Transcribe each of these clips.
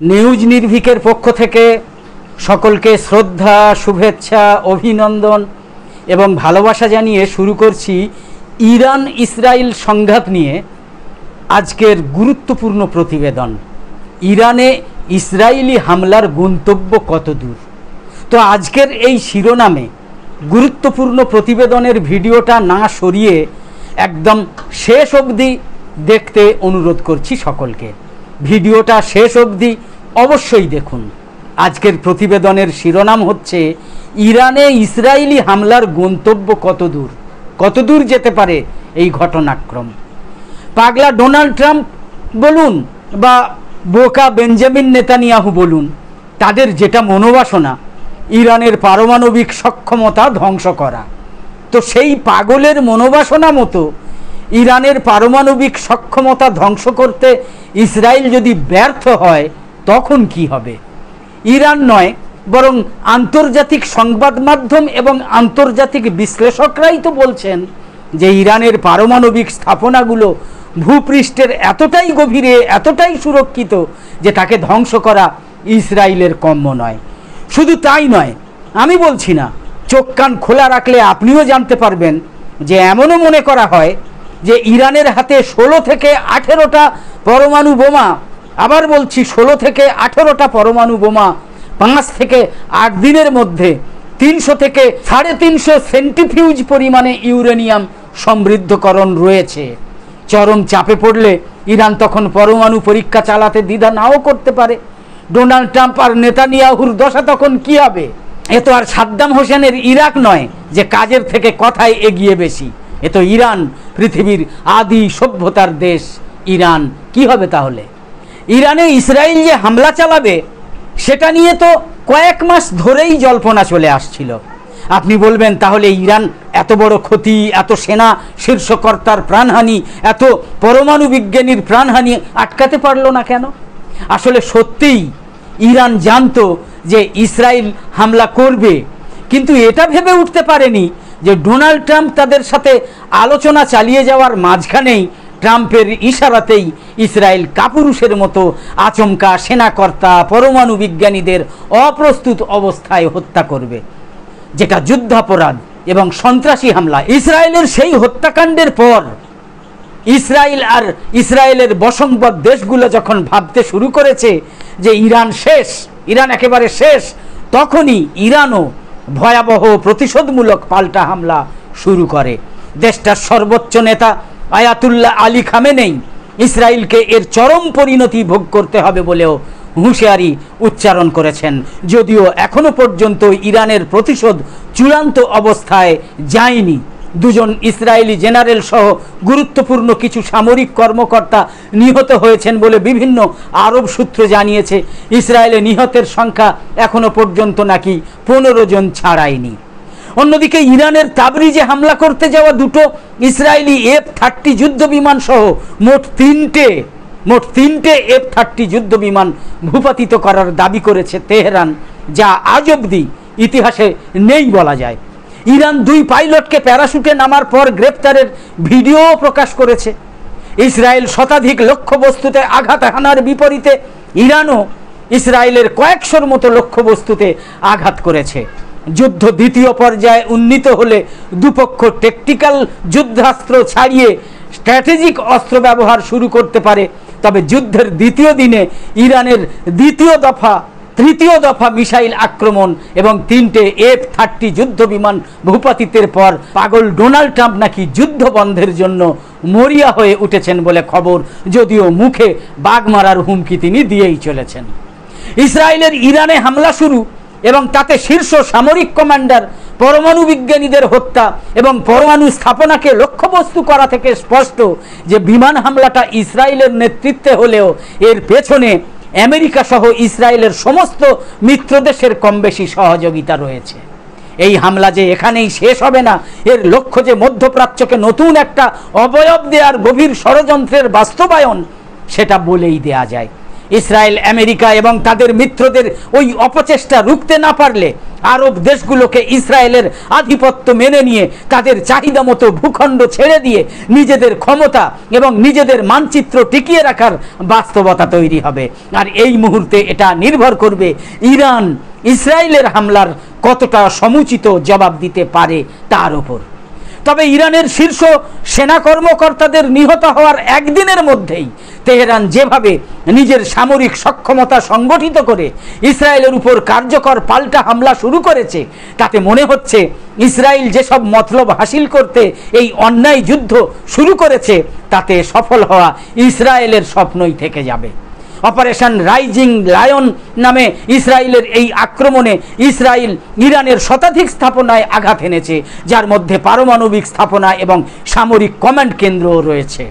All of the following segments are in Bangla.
নিউজ নির্ভীকের পক্ষ থেকে সকলকে শ্রদ্ধা, শুভেচ্ছা, অভিনন্দন এবং ভালোবাসা জানিয়ে শুরু করছি ইরান ইসরায়েল সংঘাত নিয়ে আজকের গুরুত্বপূর্ণ প্রতিবেদন। ইরানে ইসরায়েলি হামলার গন্তব্য কত দূর। তো আজকের এই শিরোনামে গুরুত্বপূর্ণ প্রতিবেদনের ভিডিওটা না সরিয়ে একদম শেষ অবধি দেখতে অনুরোধ করছি সকলকে। ভিডিওটা শেষ অবধি অবশ্যই দেখুন। আজকের প্রতিবেদনের শিরোনাম হচ্ছে ইরানে ইসরায়েলি হামলার গন্তব্য কত দূর যেতে পারে এই ঘটনাক্রম। পাগলা ডোনাল্ড ট্রাম্প বলুন বা বোকা বেঞ্জামিন নেতানিয়াহু বলুন, তাদের যেটা মনোবাসনা ইরানের পারমাণবিক সক্ষমতা ধ্বংস করা। তো সেই পাগলের মনোবাসনা মতো ইরানের পারমাণবিক সক্ষমতা ধ্বংস করতে ইসরায়েল যদি ব্যর্থ হয় তখন কি হবে? ইরান নয়, বরং আন্তর্জাতিক সংবাদ মাধ্যম এবং আন্তর্জাতিক বিশ্লেষকরাই তো বলছেন যে ইরানের পারমাণবিক স্থাপনাগুলো ভূপৃষ্ঠের এতটাই গভীরে, এতটাই সুরক্ষিত যে তাকে ধ্বংস করা ইসরায়েলের কম্য নয়। শুধু তাই নয়, আমি বলছি না, চোখ কান খোলা রাখলে আপনিও জানতে পারবেন যে এমনও মনে করা হয় যে ইরানের হাতে 16 থেকে 18টা পরমাণু বোমা, আবার বলছি 16 থেকে 18টা পরমাণু বোমা 5 থেকে 8 দিনের মধ্যে 300 থেকে 350 সেন্টিফিউজ পরিমাণে ইউরেনিয়াম সমৃদ্ধকরণ রয়েছে। চরম চাপে পড়লে ইরান তখন পরমাণু পরীক্ষা চালাতে দ্বিধা নাও করতে পারে। ডোনাল্ড ট্রাম্প আর নেতানিয়াহুর দশা তখন কি হবে? এ তো আর সাদ্দাম হোসেনের ইরাক নয় যে কাজের থেকে কথায় এগিয়ে বেশি। এ তো ইরান, পৃথিবীর আদি সভ্যতার দেশ ইরান। কি হবে তাহলে? ইরানে ইসরায়েল যে হামলা চালাবে সেটা নিয়ে তো কয়েক মাস ধরেই জল্পনা চলে আসছিল। আপনি বলবেন তাহলে ইরান এত বড় ক্ষতি, এত সেনা শীর্ষকর্তার প্রাণহানি, এত পরমাণু বিজ্ঞানীর প্রাণহানি আটকাতে পারলো না কেন? আসলে সত্যিই ইরান জানতো যে ইসরায়েল হামলা করবে, কিন্তু এটা ভেবে উঠতে পারেনি যে ডোনাল্ড ট্রাম্প তাদের সাথে আলোচনা চালিয়ে যাওয়ার মাঝখানেই ট্রাম্পের ইশারাতেই ইসরায়েল কাপুরুষের মতো আচমকা সেনাকর্তা, পরমাণু বিজ্ঞানীদের অপ্রস্তুত অবস্থায় হত্যা করবে, যেটা যুদ্ধাপরাধ এবং সন্ত্রাসী হামলা। ইসরায়েলের সেই হত্যাকাণ্ডের পর ইসরায়েল আর ইসরায়েলের বশংবদ দেশগুলো যখন ভাবতে শুরু করেছে যে ইরান শেষ, ইরান একেবারে শেষ, তখনই ইরানও ভয়াবহ প্রতিশোধমূলক পাল্টা হামলা শুরু করে। দেশটার সর্বোচ্চ নেতা আয়াতুল্লাহ আলী খামেনেই ইসরায়েলকে এর চরম পরিণতি ভোগ করতে হবে বলেও হুঁশিয়ারি উচ্চারণ করেছেন। যদিও এখনো পর্যন্ত ইরানের প্রতিশোধ চূড়ান্ত অবস্থায় যায়নি। দুজন ইসরায়েলি জেনারেল সহ গুরুত্বপূর্ণ কিছু সামরিক কর্মকর্তা নিহত হয়েছেন বলে বিভিন্ন আরব সূত্র জানিয়েছে। ইসরায়েলে নিহতের সংখ্যা এখনো পর্যন্ত নাকি 15 জন ছাড়ায়নি। অন্যদিকে ইরানের তাবরিজে হামলা করতে যাওয়া দুটো ইসরায়েলি F-30 যুদ্ধ বিমান সহ মোট তিনটে F-30 যুদ্ধ বিমান ভূপাতিত করার দাবি করেছে তেহরান, যা আজ অবধি ইতিহাসে নেই বলা যায়। ইরান 2 পাইলটকে প্যারাশুটে নামার পর গ্রেপ্তারের ভিডিও প্রকাশ করেছে। ইসরায়েল শতাধিক লক্ষ্যবস্তুতে আঘাত হানার বিপরীতে ইরানও ইসরায়েলের কয়েকশোর মতো লক্ষ্যবস্তুতে আঘাত করেছে। যুদ্ধ দ্বিতীয় পর্যায়ে উন্নীত হলে দুপক্ষ টেকটিক্যাল যুদ্ধাস্ত্র ছাড়িয়ে স্ট্র্যাটেজিক অস্ত্র ব্যবহার শুরু করতে পারে। তবে যুদ্ধের দ্বিতীয় দিনে ইরানের তৃতীয় দফা মিসাইল আক্রমণ এবং 3টে F-30 যুদ্ধ বিমান ভূপাতিতের পর পাগল ডোনাল্ড ট্রাম্প নাকি যুদ্ধ বন্ধের জন্য মরিয়া হয়ে উঠেছেন বলে খবর, যদিও মুখে বাঘ মারার হুমকি তিনি দিয়েই চলেছেন। ইসরায়েলের ইরানে হামলা শুরু এবং তাতে শীর্ষ সামরিক কমান্ডার, পরমাণু বিজ্ঞানীদের হত্যা এবং পরমাণু স্থাপনাকে লক্ষ্যবস্তু করা থেকে স্পষ্ট যে বিমান হামলাটা ইসরায়েলের নেতৃত্বে হলেও এর পেছনে আমেরিকা সহ ইসরায়েলের সমস্ত মিত্র দেশের কমবেশি সহযোগিতা রয়েছে। এই হামলা যে এখানেই শেষ হবে না, এর লক্ষ্য যে মধ্যপ্রাচ্যকে নতুন একটা অবয়ব দেওয়ার গভীর ষড়যন্ত্রের বাস্তবায়ন, সেটা বলেই দেয়া যায়। ইসরায়েল, আমেরিকা এবং তাদের মিত্রদের ওই অপচেষ্টা রুখতে না পারলে আরব দেশগুলোকে ইসরায়েলের আধিপত্য মেনে নিয়ে তাদের চাহিদা মতো ভূখণ্ড ছেড়ে দিয়ে নিজেদের ক্ষমতা এবং নিজেদের মানচিত্র টিকিয়ে রাখার বাস্তবতা তৈরি হবে। আর এই মুহূর্তে এটা নির্ভর করবে ইরান ইসরায়েলের হামলার কতটা সমুচিত জবাব দিতে পারে তার উপর। তবে ইরানের শীর্ষ সেনা কর্মকর্তাদের নিহত হওয়ার একদিনের মধ্যেই তেহরান যেভাবে নিজের সামরিক সক্ষমতা সংগঠিত করে ইসরায়েলের উপর কার্যকর পাল্টা হামলা শুরু করেছে, তাতে মনে হচ্ছে ইসরায়েল যেসব মতলব হাসিল করতে এই অন্যায় যুদ্ধ শুরু করেছে তাতে সফল হওয়া ইসরায়েলের স্বপ্নই থেকে যাবে। অপারেশন রাইজিং লায়ন নামে ইসরায়েলের এই আক্রমণে ইসরায়েল ইরানের শতাধিক স্থাপনায় আঘাত এনেছে, যার মধ্যে পারমাণবিক স্থাপনা এবং সামরিক কমান্ড কেন্দ্রও রয়েছে।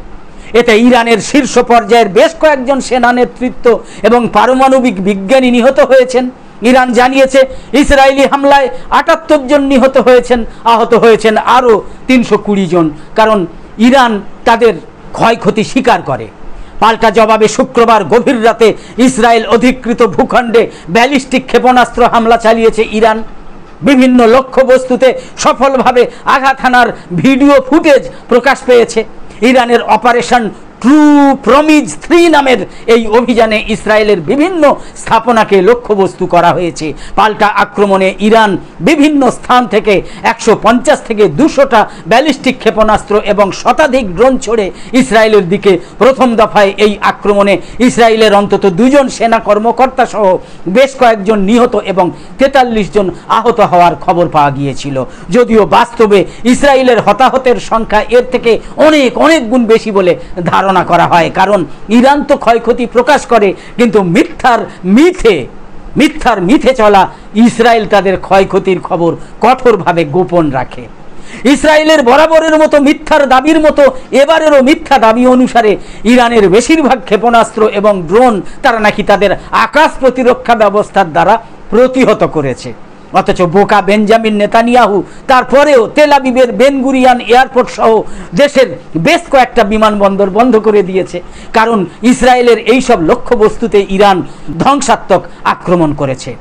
এতে ইরানের শীর্ষ পর্যায়ের বেশ কয়েকজন সেনা নেতৃত্ব এবং পারমাণবিক বিজ্ঞানী নিহত হয়েছেন। ইরান জানিয়েছে ইসরায়েলি হামলায় ৭৮ জন নিহত হয়েছেন, আহত হয়েছেন আরও ৩২০ জন, কারণ ইরান তাদের ক্ষয়ক্ষতি স্বীকার করে। পাল্টা জবাবে শুক্রবার গভীর রাতে ইসরায়েল অধিকৃত ভূখণ্ডে ব্যালিস্টিক ক্ষেপণাস্ত্র হামলা চালিয়েছে ইরান। বিভিন্ন লক্ষ্যবস্তুতে সফলভাবে আঘাত হানার ভিডিও ফুটেজ প্রকাশ পেয়েছে। ইরানের অপারেশন ট্রু প্রমিজ ৩ নামের এই অভিযানে ইসরায়েলের বিভিন্ন স্থাপনাকে লক্ষ্যবস্তু করা হয়েছে। পাল্টা আক্রমণে ইরান বিভিন্ন স্থান থেকে ১৫০ থেকে ২০০টা ব্যালিস্টিক ক্ষেপণাস্ত্র এবং শতাধিক ড্রোন ছড়ে ইসরায়েলের দিকে। প্রথম দফায় এই আক্রমণে ইসরায়েলের অন্তত ২ জন সেনা কর্মকর্তা সহ বেশ কয়েকজন নিহত এবং ৪৩ জন আহত হওয়ার খবর পাওয়া গিয়েছিল। যদিও বাস্তবে ইসরায়েলের হতাহতের সংখ্যা এর থেকে অনেক অনেক গুণ বেশি বলে ধারণা করা হয়, কারণ ইরান তো ক্ষয়ক্ষতি প্রকাশ করে, কিন্তু মিথ্যার মিথে চলা ইসরায়েল তাদের ক্ষয়ক্ষতির খবর কঠোরভাবে গোপন রাখে। ইসরায়েলের বরাবরের মতো মিথ্যার দাবির মতো এবারেরও মিথ্যা দাবি অনুসারে ইরানের বেশিরভাগ ক্ষেপণাস্ত্র এবং ড্রোন তারা নাকি তাদের আকাশ প্রতিরক্ষা ব্যবস্থার দ্বারা প্রতিহত করেছে। অথচ বোকা বেঞ্জামিন নেতানিয়াহু তারপরেও তেল আবিবের বেন গুরিয়ান এয়ারপোর্ট সহ দেশের বেশ কয়েকটা বিমানবন্দর বন্ধ করে দিয়েছে, কারণ ইসরায়েলের এইসব লক্ষ্যবস্তুতে ইরান ধ্বংসাত্মক আক্রমণ করেছে।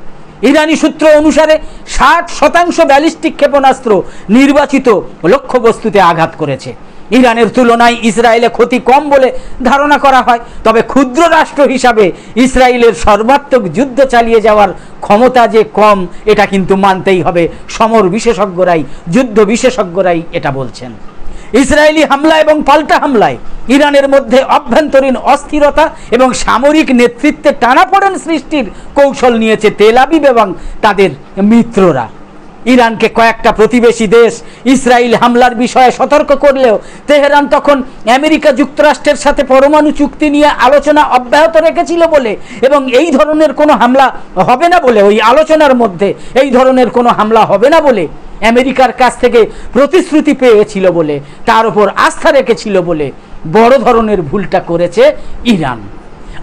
ইরানি সূত্র অনুসারে ৬০% ব্যালিস্টিক ক্ষেপণাস্ত্র নির্বাচিত লক্ষ্যবস্তুতে আঘাত করেছে। ইরানের তুলনায় ইসরায়েলে ক্ষতি কম বলে ধারণা করা হয়, তবে ক্ষুদ্র রাষ্ট্র হিসাবে ইসরায়েলের সর্বাত্মক যুদ্ধ চালিয়ে যাওয়ার ক্ষমতা যে কম এটা কিন্তু মানতেই হবে। সমর বিশেষজ্ঞরাই, যুদ্ধ বিশেষজ্ঞরাই এটা বলছেন। ইসরায়েলি হামলা এবং পাল্টা হামলায় ইরানের মধ্যে অভ্যন্তরীণ অস্থিরতা এবং সামরিক নেতৃত্বে টানাপোড়েন সৃষ্টির কৌশল নিয়েছে তেল আবিব এবং তাদের মিত্ররা। ইরানকে কয়েকটা প্রতিবেশী দেশ ইসরায়েল হামলার বিষয়ে সতর্ক করলেও তেহরান তখন আমেরিকা যুক্তরাষ্ট্রের সাথে পরমাণু চুক্তি নিয়ে আলোচনা অব্যাহত রেখেছিল বলে এবং এই ধরনের কোনো হামলা হবে না বলে, ওই আলোচনার মধ্যে এই ধরনের কোনো হামলা হবে না বলে আমেরিকার কাছ থেকে প্রতিশ্রুতি পেয়েছিল বলে, তার উপর আস্থা রেখেছিল বলে বড় ধরনের ভুলটা করেছে ইরান।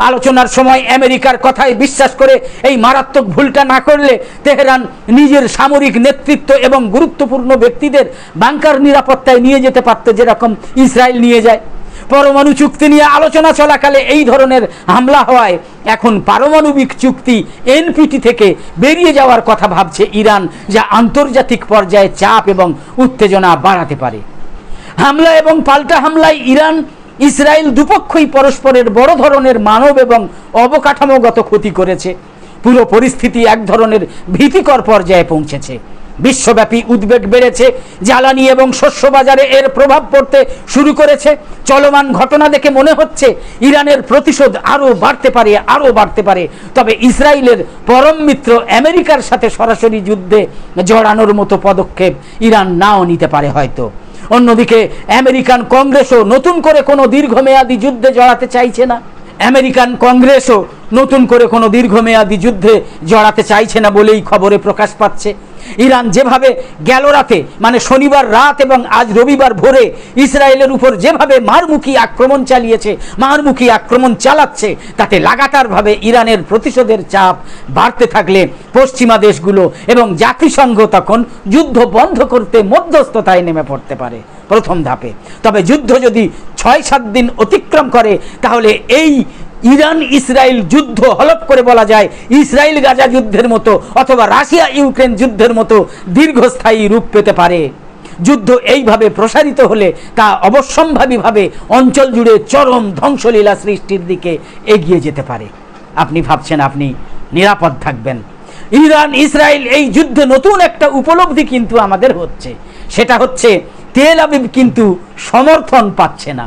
আলোচনার সময় আমেরিকার কথায় বিশ্বাস করে এই মারাত্মক ভুলটা না করলে তেহরান নিজের সামরিক নেতৃত্ব এবং গুরুত্বপূর্ণ ব্যক্তিদের বাংকার নিরাপত্তায় নিয়ে যেতে পারত, যেরকম ইসরায়েল নিয়ে যায়। পরমাণু চুক্তি নিয়ে আলোচনা চলাকালে এই ধরনের হামলা হওয়ায় এখন পারমাণবিক চুক্তি এনপিটি থেকে বেরিয়ে যাওয়ার কথা ভাবছে ইরান, যা আন্তর্জাতিক পর্যায়ে চাপ এবং উত্তেজনা বাড়াতে পারে। হামলা এবং পাল্টা হামলায় ইরান ইসরায়েল দুপক্ষই পরস্পরের বড় ধরনের মানব এবং অবকাঠামোগত ক্ষতি করেছে। পুরো পরিস্থিতি এক ধরনের ভীতিকর পর্যায়ে পৌঁছেছে। বিশ্বব্যাপী উদ্বেগ বেড়েছে, জ্বালানি এবং শস্য বাজারে এর প্রভাব পড়তে শুরু করেছে। চলমান ঘটনা দেখে মনে হচ্ছে ইরানের প্রতিশোধ আরও বাড়তে পারে। তবে ইসরায়েলের পরম মিত্র আমেরিকার সাথে সরাসরি যুদ্ধে জড়ানোর মতো পদক্ষেপ ইরান নাও নিতে পারে হয়তো। অন্যদিকে আমেরিকান কংগ্রেসও নতুন করে কোনো দীর্ঘমেয়াদী যুদ্ধে জড়াতে চাইছে না বলেই খবরে প্রকাশ পাচ্ছে। ইরান যেভাবে গেল রাতে, মানে শনিবার রাত এবং আজ রবিবার ভোরে ইসরায়েলের উপর যেভাবে মারমুখী আক্রমণ চালাচ্ছে, তাতে লাগাতারভাবে ইরানের প্রতিশোধের চাপ বাড়তে থাকলে পশ্চিমা দেশগুলো এবং জাতিসংঘ তখন যুদ্ধ বন্ধ করতে মধ্যস্থতায় নেমে পড়তে পারে প্রথম ধাপে। তবে যুদ্ধ যদি ৬-৭ দিন অতিক্রম করে তাহলে এই ইরান ইসরায়েল যুদ্ধ হলফ করে বলা যায় ইসরায়েল গাজা যুদ্ধের মতো অথবা রাশিয়া ইউক্রেন যুদ্ধের মতো দীর্ঘস্থায়ী রূপ পেতে পারে। যুদ্ধ এইভাবে প্রসারিত হলে তা অবশ্যম্ভাবীভাবে অঞ্চল জুড়ে চরম ধ্বংসলীলা সৃষ্টির দিকে এগিয়ে যেতে পারে। আপনি ভাবছেন আপনি নিরাপদ থাকবেন। ইরান ইসরায়েল এই যুদ্ধে নতুন একটা উপলব্ধি কিন্তু আমাদের হচ্ছে, সেটা হচ্ছে তেল আবিব কিন্তু সমর্থন পাচ্ছে না।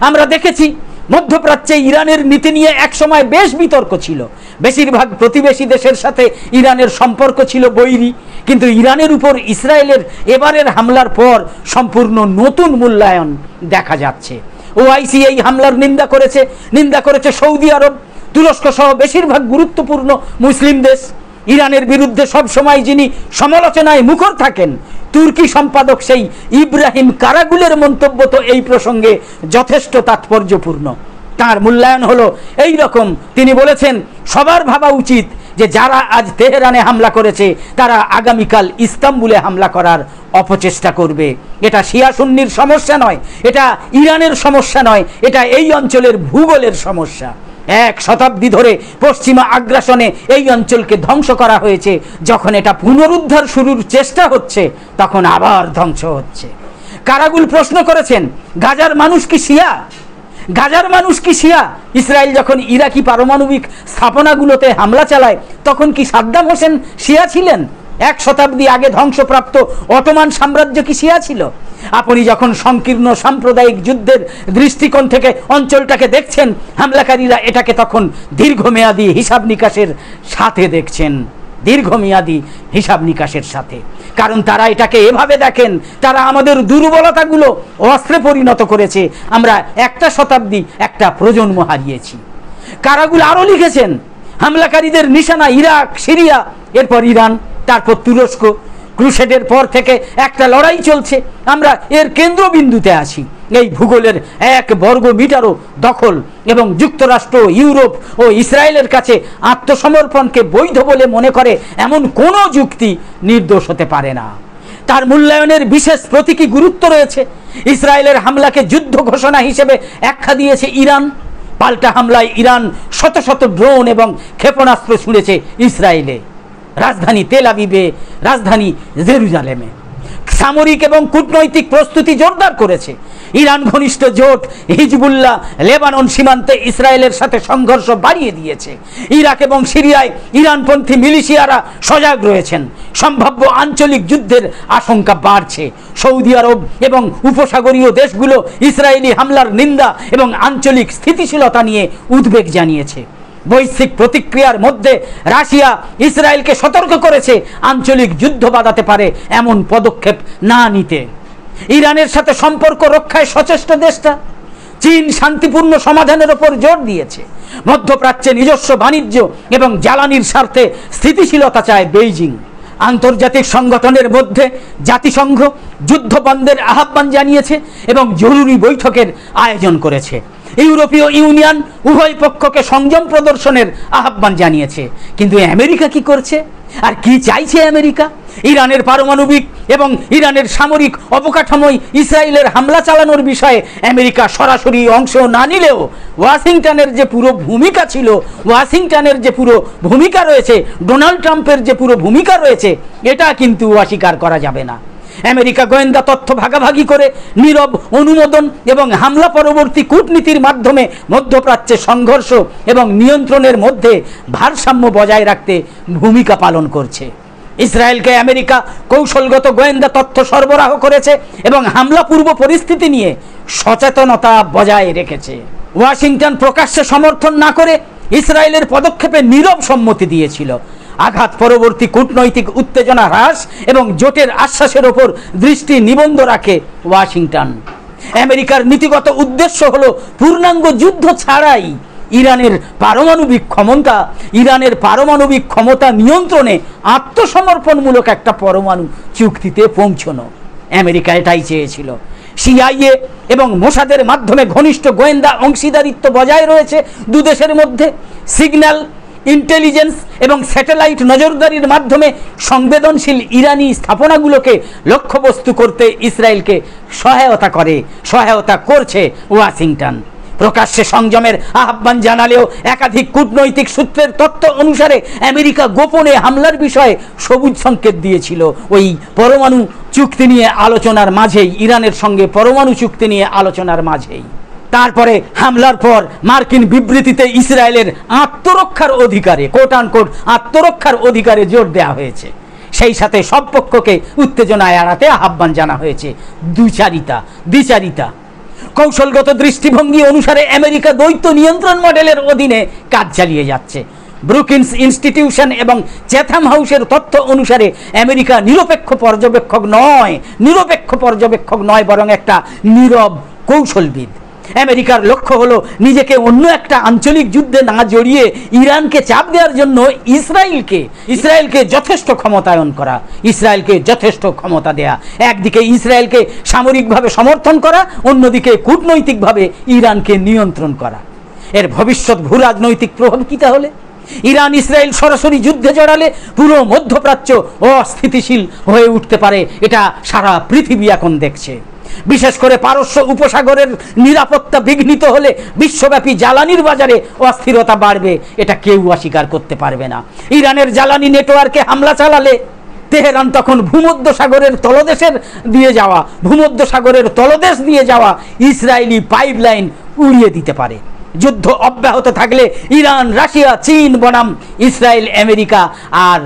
আমরা দেখেছি মধ্যপ্রাচ্যে ইরানের নীতি নিয়ে একসময় বেশ বিতর্ক ছিল। বেশিরভাগ প্রতিবেশী দেশের সাথে ইরানের সম্পর্ক ছিল বৈরী, কিন্তু ইরানের উপর ইসরায়েলের এবারের হামলার পর সম্পূর্ণ নতুন মূল্যায়ন দেখা যাচ্ছে। ওআইসি এই হামলার নিন্দা করেছে সৌদি আরব, তুরস্ক সহ বেশিরভাগ গুরুত্বপূর্ণ মুসলিম দেশ। ইরানের বিরুদ্ধে সব সময় যিনি সমালোচনায় মুখর থাকেন, তুর্কি সম্পাদক সেই ইব্রাহিম কারাগুলের মন্তব্য তো এই প্রসঙ্গে যথেষ্ট তাৎপর্যপূর্ণ। তার মূল্যায়ন হলো এই রকম, তিনি বলেছেন সবার ভাবা উচিত যে যারা আজ তেহরানে হামলা করেছে তারা আগামীকাল ইস্তাম্বুলে হামলা করার অপচেষ্টা করবে। এটা শিয়া সুন্নির সমস্যা নয়, এটা ইরানের সমস্যা নয়, এটা এই অঞ্চলের ভূগোলের সমস্যা। 1 শতাব্দী ধরে পশ্চিমা আগ্রাসনে এই অঞ্চলকে ধ্বংস করা হয়েছে। যখন এটা পুনরুদ্ধার শুরুর চেষ্টা হচ্ছে তখন আবার ধ্বংস হচ্ছে। কারাগুল প্রশ্ন করেছেন, গাজার মানুষ কি শিয়া? গাজার মানুষ কি শিয়া? ইসরায়েল যখন ইরাকি পারমাণবিক স্থাপনাগুলোতে হামলা চালায় তখন কি সাদ্দাম হোসেন শিয়া ছিলেন? 1 শতাব্দী আগে ধ্বংসপ্রাপ্ত অটোমান সাম্রাজ্য কি শিয়া ছিল? আপনি যখন সংকীর্ণ সাম্প্রদায়িক যুদ্ধের দৃষ্টিকোণ থেকে অঞ্চলটাকে দেখছেন, হামলাকারীরা এটাকে তখন দীর্ঘমেয়াদী হিসাব নিকাশের সাথে দেখছেন, দীর্ঘমেয়াদী হিসাব নিকাশের সাথে। কারণ তারা এটাকে এভাবে দেখেন, তারা আমাদের দুর্বলতাগুলো অস্ত্রে পরিণত করেছে। আমরা 1টা শতাব্দী, একটা প্রজন্ম হারিয়েছি। কারাগুল আরও লিখেছেন, হামলাকারীদের নিশানা ইরাক, সিরিয়া, এরপর ইরান, তারপর তুরস্ক। ক্রুসেডের পর থেকে একটা লড়াই চলছে, আমরা এর কেন্দ্রবিন্দুতে আছি। এই ভূগোলের 1 বর্গ মিটারও দখল এবং যুক্তরাষ্ট্র, ইউরোপ ও ইসরায়েলের কাছে আত্মসমর্পণকে বৈধ বলে মনে করে এমন কোনো যুক্তি নির্দোষ হতে পারে না। তার মূল্যায়নের বিশেষ প্রতীকী গুরুত্ব রয়েছে। ইসরায়েলের হামলাকে যুদ্ধ ঘোষণা হিসেবে আখ্যা দিয়েছে ইরান। পাল্টা হামলায় ইরান শত শত ড্রোন এবং ক্ষেপণাস্ত্র ছুঁড়েছে ইসরায়েলে, রাজধানী তেল আবিবে, রাজধানী জেরুজালেমে। সামরিক এবং কূটনৈতিক প্রস্তুতি জোরদার করেছে। ইরান ঘনিষ্ঠ জোট হিজবুল্লাহ লেবানন সীমান্তে ইসরায়েলের সাথে সংঘর্ষ বাড়িয়ে দিয়েছে। ইরাক এবং সিরিয়ায় ইরানপন্থী মিলিশিয়ারা সজাগ রয়েছেন। সম্ভাব্য আঞ্চলিক যুদ্ধের আশঙ্কা বাড়ছে। সৌদি আরব এবং উপসাগরীয় দেশগুলো ইসরায়েলি হামলার নিন্দা এবং আঞ্চলিক স্থিতিশীলতা নিয়ে উদ্বেগ জানিয়েছে। বৈশ্বিক প্রতিক্রিয়ার মধ্যে রাশিয়া ইসরায়েলকে সতর্ক করেছে আঞ্চলিক যুদ্ধ বাঁধাতে পারে এমন পদক্ষেপ না নিতে। ইরানের সাথে সম্পর্ক রক্ষায় সচেষ্ট দেশটা। চীন শান্তিপূর্ণ সমাধানের ওপর জোর দিয়েছে। মধ্যপ্রাচ্যে নিজস্ব বাণিজ্য এবং জ্বালানির স্বার্থে স্থিতিশীলতা চায় বেইজিং। আন্তর্জাতিক সংগঠনের মধ্যে জাতিসংঘ যুদ্ধ বন্ধের আহ্বান জানিয়েছে এবং জরুরি বৈঠকের আয়োজন করেছে। ইউরোপীয় ইউনিয়ন উভয় পক্ষকে সংযম প্রদর্শনের আহ্বান জানিয়েছে। কিন্তু আমেরিকা কি করছে আর কি চাইছে আমেরিকা? ইরানের পারমাণবিক এবং ইরানের সামরিক অবকাঠামোয় ইসরায়েলের হামলা চালানোর বিষয়ে আমেরিকা সরাসরি অংশ না নিলেও ওয়াশিংটনের যে পুরো ভূমিকা ছিল, ওয়াশিংটনের যে পুরো ভূমিকা রয়েছে, ডোনাল্ড ট্রাম্পের যে পুরো ভূমিকা রয়েছে, এটা কিন্তু অস্বীকার করা যাবে না। আমেরিকা গোয়েন্দা তথ্য ভাগাভাগি করে নীরব অনুমোদন এবং হামলা পরবর্তী কূটনীতির মাধ্যমে মধ্যপ্রাচ্যে সংঘর্ষ এবং নিয়ন্ত্রণের মধ্যে ভারসাম্য বজায় রাখতে ভূমিকা পালন করছে। ইসরায়েলকে আমেরিকা কৌশলগত গোয়েন্দা তথ্য সরবরাহ করেছে এবং হামলা পূর্ব পরিস্থিতি নিয়ে সচেতনতা বজায় রেখেছে। ওয়াশিংটন প্রকাশ্যে সমর্থন না করে ইসরায়েলের পদক্ষেপে নীরব সম্মতি দিয়েছিল। আঘাত পরবর্তী কূটনৈতিক উত্তেজনা হ্রাস এবং জোটের আশ্বাসের ওপর দৃষ্টি নিবদ্ধ রাখে ওয়াশিংটন। আমেরিকার নীতিগত উদ্দেশ্য হলো পূর্ণাঙ্গ যুদ্ধ ছাড়াই ইরানের পারমাণবিক ক্ষমতা নিয়ন্ত্রণে আত্মসমর্পণমূলক একটা পরমাণু চুক্তিতে পৌঁছানো। আমেরিকা এটাই চেয়েছিল। সিআইএ এবং মোসাদের মাধ্যমে ঘনিষ্ঠ গোয়েন্দা অংশীদারিত্ব বজায় রয়েছে দুদেশের মধ্যে। সিগন্যাল, ইন্টেলিজেন্স এবং স্যাটেলাইট নজরদারির মাধ্যমে সংবেদনশীল ইরানি স্থাপনাগুলোকে লক্ষ্যবস্তু করতে ইসরায়েলকে সহায়তা করছে ওয়াশিংটন। প্রকাশ্যে সংযমের আহ্বান জানালেও একাধিক কূটনৈতিক সূত্রের তথ্য অনুসারে আমেরিকা গোপনে হামলার বিষয়ে সবুজ সংকেত দিয়েছিল ওই পরমাণু চুক্তি নিয়ে আলোচনার মাঝেই, ইরানের সঙ্গে পরমাণু চুক্তি নিয়ে আলোচনার মাঝেই। তারপরে হামলার পর মার্কিন বিবৃতিতে ইসরায়েলের আত্মরক্ষার অধিকারে, কোট আনকোট আত্মরক্ষার অধিকারে জোর দেওয়া হয়েছে। সেই সাথে সব পক্ষকে উত্তেজনা এড়াতে আহ্বান জানা হয়েছে দ্বিচারিতা। কৌশলগত দৃষ্টিভঙ্গি অনুসারে আমেরিকা দ্বৈত নিয়ন্ত্রণ মডেলের অধীনে কাজ চালিয়ে যাচ্ছে। ব্রুকিন্স ইনস্টিটিউশন এবং চ্যাথাম হাউসের তথ্য অনুসারে আমেরিকা নিরপেক্ষ পর্যবেক্ষক নয়, বরং একটা নীরব কৌশলবিদ। আমেরিকার লক্ষ্য হলো নিজেকে অন্য একটা আঞ্চলিক যুদ্ধে না জড়িয়ে ইরানকে চাপ দেওয়ার জন্য ইসরায়েলকে যথেষ্ট ক্ষমতায়ন করা, ইসরায়েলকে যথেষ্ট ক্ষমতা দেয়া। একদিকে ইসরায়েলকে সামরিকভাবে সমর্থন করা, অন্যদিকে কূটনৈতিকভাবে ইরানকে নিয়ন্ত্রণ করা। এর ভবিষ্যৎ ভূরাজনৈতিক প্রভাব কি তাহলে? ইরান ইসরায়েল সরাসরি যুদ্ধে জড়ালে পুরো মধ্যপ্রাচ্য অস্থিতিশীল হয়ে উঠতে পারে, এটা সারা পৃথিবী এখন দেখছে। বিশেষ করে পারস্য উপসাগরের নিরাপত্তা বিঘ্নিত হলে বিশ্বব্যাপী জ্বালানির বাজারে অস্থিরতা বাড়বে, এটা কেউ অস্বীকার করতে পারবে না। ইরানের জ্বালানি নেটওয়ার্কে হামলা চালালে তেহরান তখন ভূমধ্যসাগরের তলদেশ দিয়ে যাওয়া ইসরায়েলি পাইপলাইন উড়িয়ে দিতে পারে। যুদ্ধ অব্যাহত থাকলে ইরান, রাশিয়া, চীন বনাম ইসরায়েল, আমেরিকা আর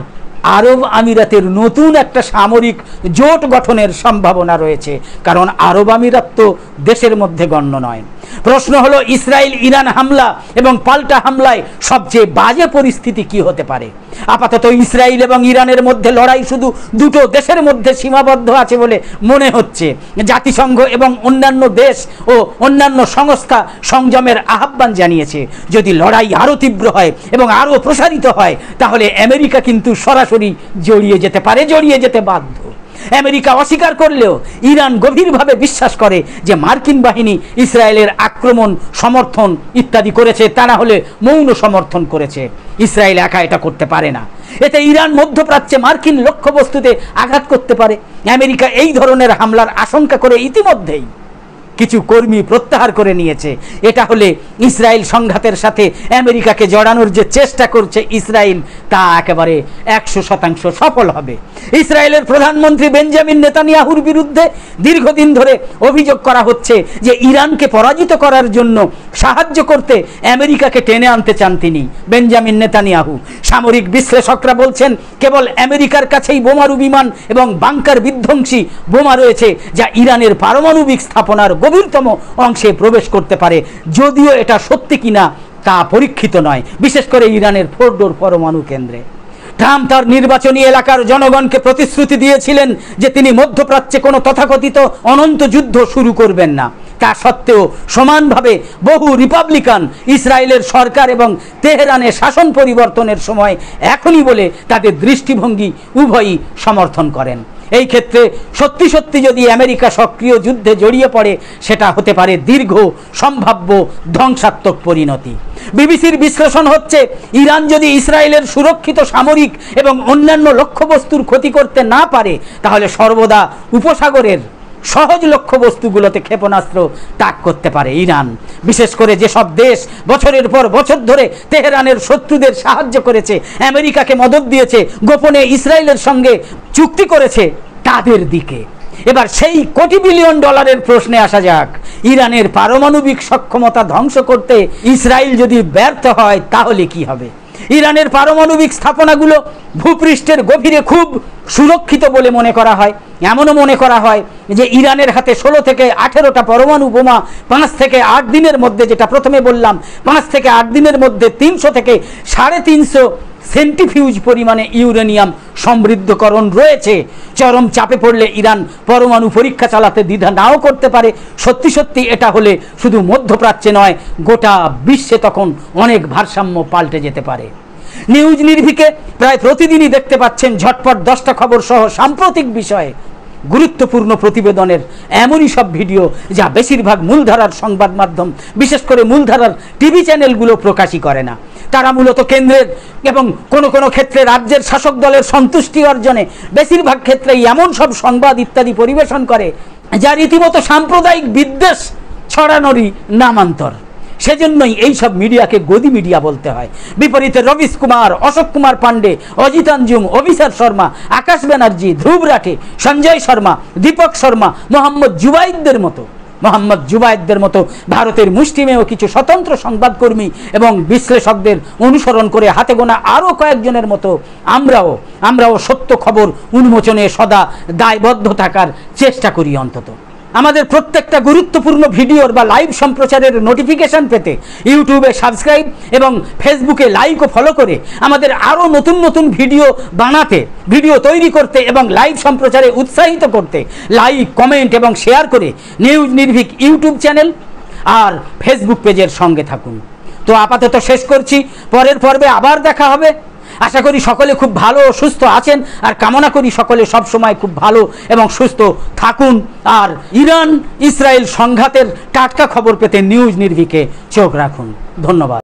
আরব আমিরাতের নতুন একটা সামরিক জোট গঠনের সম্ভাবনা রয়েছে, কারণ আরব আমিরাত তো দেশের মধ্যে গণ্য নয়। প্রশ্ন হলো, ইসরায়েল ইরান হামলা এবং পাল্টা হামলায় সবচেয়ে বাজে পরিস্থিতি কি হতে পারে? আপাতত ইসরায়েল এবং ইরানের মধ্যে লড়াই শুধু দুটো দেশের মধ্যে সীমাবদ্ধ আছে বলে মনে হচ্ছে। জাতিসংঘ এবং অন্যান্য দেশ ও অন্যান্য সংস্থা সংযমের আহ্বান জানিয়েছে। যদি লড়াই আরও তীব্র হয় এবং আরও প্রসারিত হয়, তাহলে আমেরিকা কিন্তু সরাসরি জড়িয়ে যেতে বাধ্য। আমেরিকা অস্বীকার করলেও ইরান গভীরভাবে বিশ্বাস করে যে মার্কিন বাহিনী ইসরায়েলের আক্রমণ সমর্থন ইত্যাদি করেছে, তা না হলে মৌন সমর্থন করেছে। ইসরায়েল একা এটা করতে পারে না। এতে ইরান মধ্যপ্রাচ্যে মার্কিন লক্ষ্যবস্তুতে আঘাত করতে পারে। আমেরিকা এই ধরনের হামলার আশঙ্কা করে ইতিমধ্যেই কিছু কর্মী প্রত্যাহার করে নিয়েছে। এটা হলে ইসরায়েল সংঘাতের সাথে আমেরিকাকে জড়ানোর যে চেষ্টা করছে ইসরায়েল, তা একেবারে 100% সফল হবে। ইসরায়েলের প্রধানমন্ত্রী বেঞ্জামিন নেতানিয়াহুর বিরুদ্ধে দীর্ঘদিন ধরে অভিযোগ করা হচ্ছে যে ইরানকে পরাজিত করার জন্য সাহায্য করতে আমেরিকাকে টেনে আনতে চান তিনি, বেঞ্জামিন নেতানিয়াহু। সামরিক বিশ্লেষকরা বলছেন কেবল আমেরিকার কাছেই বোমারু বিমান এবং বাংকার বিধ্বংসী বোমা রয়েছে, যা ইরানের পারমাণবিক স্থাপনার গভীরতম অংশে প্রবেশ করতে পারে। যদিও এটা সত্যি কিনা তা পরীক্ষিত নয়, বিশেষ করে ইরানের ফোর্ডোর পরমাণু কেন্দ্রে। ট্রাম্প তার নির্বাচনী এলাকার জনগণকে প্রতিশ্রুতি দিয়েছিলেন যে তিনি মধ্যপ্রাচ্যে কোনো তথাকথিত অনন্ত যুদ্ধ শুরু করবেন না। তা সত্ত্বেও সমানভাবে বহু রিপাবলিকান ইসরায়েলের সরকার এবং তেহরানে শাসন পরিবর্তনের সময় এখনই বলে তাদের দৃষ্টিভঙ্গি উভয়ই সমর্থন করেন। এই ক্ষেত্রে সত্যি যদি আমেরিকা সক্রিয় যুদ্ধে জড়িয়ে পড়ে, সেটা হতে পারে দীর্ঘ সম্ভাব্য ধ্বংসাত্মক পরিণতি। বিবিসির বিশ্লেষণ হচ্ছে, ইরান যদি ইসরায়েলের সুরক্ষিত সামরিক এবং অন্যান্য লক্ষ্যবস্তুর ক্ষতি করতে না পারে, তাহলে সর্বদা উপসাগরের সহজ লক্ষ্যবস্তুগুলোতে ক্ষেপণাস্ত্র তাক করতে পারে ইরান। বিশেষ করে যেসব দেশ বছরের পর বছর ধরে তেহরানের শত্রুদের সাহায্য করেছে, আমেরিকাকে মদদ দিয়েছে, গোপনে ইসরায়েলের সঙ্গে চুক্তি করেছে, তাদের দিকে। এবার সেই কোটি বিলিয়ন ডলারের প্রশ্নে আসা যাক। ইরানের পারমাণবিক সক্ষমতা ধ্বংস করতে ইসরায়েল যদি ব্যর্থ হয়, তাহলে কি হবে? ইরানের পারমাণবিক স্থাপনাগুলো ভূপৃষ্ঠের গভীরে খুব সুরক্ষিত বলে মনে করা হয়। এমনও মনে করা হয় যে ইরানের হাতে 16 থেকে 18টা পরমাণু বোমা 5 থেকে 8 দিনের মধ্যে, যেটা প্রথমে বললাম, 5 থেকে 8 দিনের মধ্যে 300 থেকে 350 সেন্টিফিউজ পরিমাণে ইউরেনিয়াম সমৃদ্ধকরণ রয়েছে। চরম চাপে পড়লে ইরান পরমাণু পরীক্ষা চালাতে দ্বিধা নাও করতে পারে। সত্যি এটা হলে শুধু মধ্যপ্রাচ্যে নয়, গোটা বিশ্বে তখন অনেক ভারসাম্য পাল্টে যেতে পারে। নিউজ নির্ভীকে প্রায় প্রতিদিনই দেখতে পাচ্ছেন ঝটপট 10টা খবর সহ সাম্প্রতিক বিষয়ে গুরুত্বপূর্ণ প্রতিবেদনের এমনই সব ভিডিও, যা বেশিরভাগ মূলধারার সংবাদ মাধ্যম, বিশেষ করে মূলধারার টিভি চ্যানেলগুলো প্রকাশই করে না। তারা মূলত কেন্দ্রের এবং কোনো ক্ষেত্রে রাজ্যের শাসক দলের সন্তুষ্টি অর্জনে বেশিরভাগ ক্ষেত্রেই এমন সব সংবাদ ইত্যাদি পরিবেশন করে যা রীতিমতো সাম্প্রদায়িক বিদ্বেষ ছড়ানোরই নামান্তর। সেজন্যই এইসব মিডিয়াকে গদি মিডিয়া বলতে হয়। বিপরীতে রবিশ কুমার, অশোক কুমার পান্ডে, অজিত আঞ্জুম, অভিষেক শর্মা, আকাশ ব্যানার্জি, ধ্রুব রাঠে, সঞ্জয় শর্মা, দীপক শর্মা, মোহাম্মদ জুবায়েদদের মতো ভারতের মুষ্টিমেয় কিছু স্বতন্ত্র সংবাদকর্মী এবং বিশ্লেষকদের অনুসরণ করে হাতে গোনা আরও কয়েকজনের মতো আমরাও সত্য খবর উন্মোচনে সদা দায়বদ্ধ থাকার চেষ্টা করি। অন্তত আমাদের প্রত্যেকটা গুরুত্বপূর্ণ ভিডিওর বা লাইভ সম্প্রচারের নোটিফিকেশন পেতে ইউটিউবে সাবস্ক্রাইব এবং ফেসবুকে লাইক ও ফলো করে আমাদের আরও নতুন নতুন ভিডিও তৈরি করতে এবং লাইভ সম্প্রচারে উৎসাহিত করতে লাইক, কমেন্ট এবং শেয়ার করে নিউজ নির্ভীক ইউটিউব চ্যানেল আর ফেসবুক পেজের সঙ্গে থাকুন। তো আপাতত শেষ করছি, পরের পর্বে আবার দেখা হবে। আশা করি সকলে খুব ভালো ও সুস্থ আছেন, আর কামনা করি সকলে সবসময় খুব ভালো এবং সুস্থ থাকুন। আর ইরান ইসরায়েল সংঘাতের টাটকা খবর পেতে নিউজ নির্ভীকে চোখ রাখুন। ধন্যবাদ।